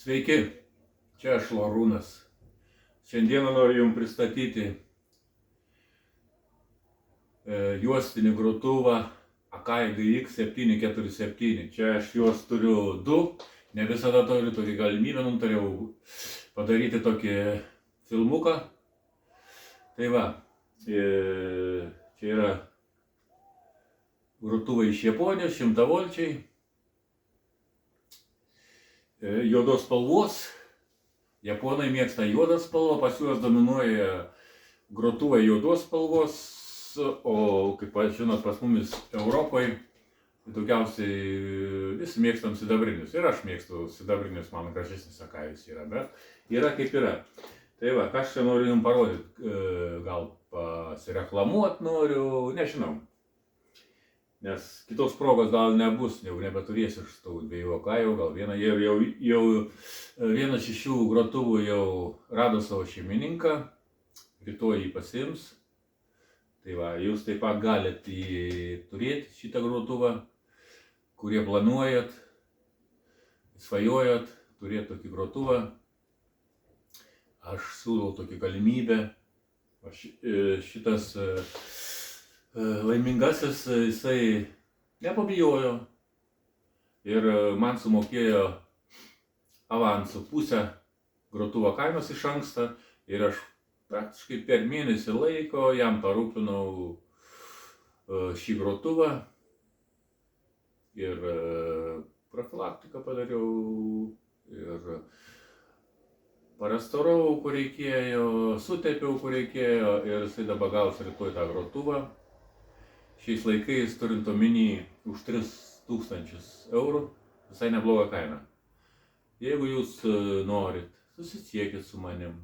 Sveiki, čia aš Laurūnas. Šiandieną noriu Jums pristatyti juostinį grotuvą Akai GX747. Čia aš juos turiu du, ne visada turiu tokį galimybę, nutariau padaryti tokį filmuką. Tai va, čia yra grotuvai iš Japonijos, 100 volčiai, juodos spalvos. Japonai mėgsta juodą spalvą, pas juos dominuoja grotuvai juodos spalvos, o kaip žinot, pas mumis Europoje daugiausiai visi mėgstam sidabrinius. Ir aš mėgstu sidabrinius, man gražesnis Akajus yra, bet yra kaip yra. Tai va, ką aš čia noriu Jums parodyti, gal pasireklamuoti noriu, nežinau. Nes kitos progos gal nebus, jau nebeturėsiu iš tų dviejų Akajų, gal vienas iš šių grotuvų jau rado savo šeimininką, rytoj jį pasiims. Tai va, jūs taip pat galite turėti šitą grotuvą, kurie planuojat, svajojat turėti tokį grotuvą. Aš siūlau tokį galimybę. Šitas laimingasis, jisai nepabijojo ir man sumokėjo avansų pusę grotuvo kainos iš anksto ir aš praktiškai per mėnesį laiko jam parūpinau šį grotuvą ir profilaktiką padariau ir parestauravau, kur reikėjo, sutepiau, kur reikėjo ir jisai dabar gaus rytoj tą grotuvą. Šiais laikais, turint omeny, už 3000 eurų, visai nebloga kaina. Jeigu jūs norit, susisiekit su manim.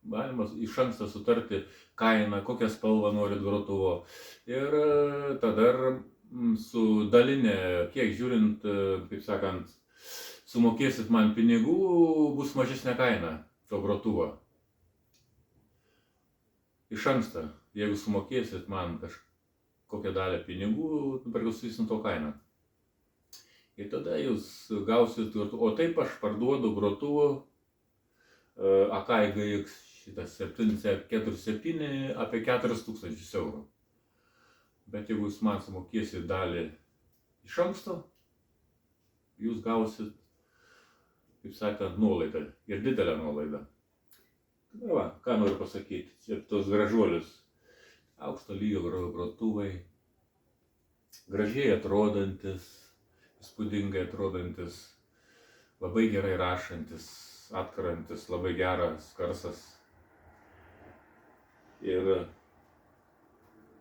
Galima iš anksto sutarti kainą, kokią spalvą norit grotuvo. Ir tada su dalinė, kiek žiūrint, kaip sakant, sumokėsit man pinigų, bus mažesnė kaina to grotuvo. Iš anksto, jeigu sumokėsit man kokią dalį pinigų, priklausysim to kainą. Ir tada jūs gausit, o taip aš parduodu grotuvų Akai GX747 apie 4000 eurų. Bet jeigu jūs man sumokėsit dalį iš anksto, jūs gausit, kaip sakant, nuolaidą ir didelę nuolaidą. Tai va, ką noriu pasakyti, čia tos gražuolius. Aukšto lygio grotuvai, gražiai atrodantis, įspūdingai atrodantis, labai gerai rašantis, atkarantis, labai geras garsas ir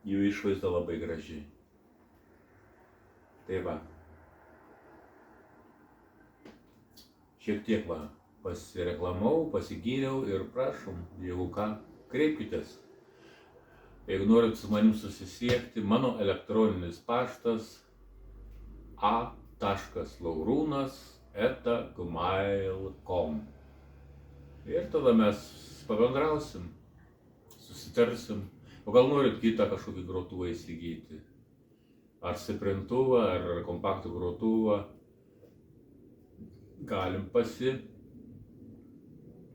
jų išvaizda labai graži. Tai va, šiek tiek va, pasireklamau, pasigyriau ir prašom, jeigu ką, kreipkitės. Jeigu norit su manim susisiekti, mano elektroninis paštas a.laurūnas@gmail.com. Ir tada mes pabendrausim, susitarsim. O gal norit kitą kažkokį grotuvą įsigyti? Ar stiprintuvą, ar kompaktų grotuvą? Galim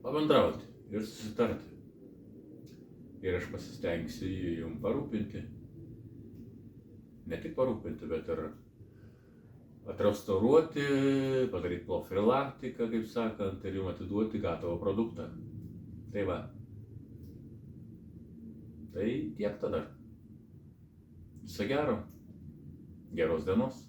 pabendrauti ir susitarti. Ir aš pasistengsiu jums parūpinti. Ne tik parūpinti, bet ir atrestauruoti, padaryti profilaktiką, kaip sakant, ir jums atiduoti gatavą produktą. Tai va. Tai tiek tada. Viso gero. Geros dienos.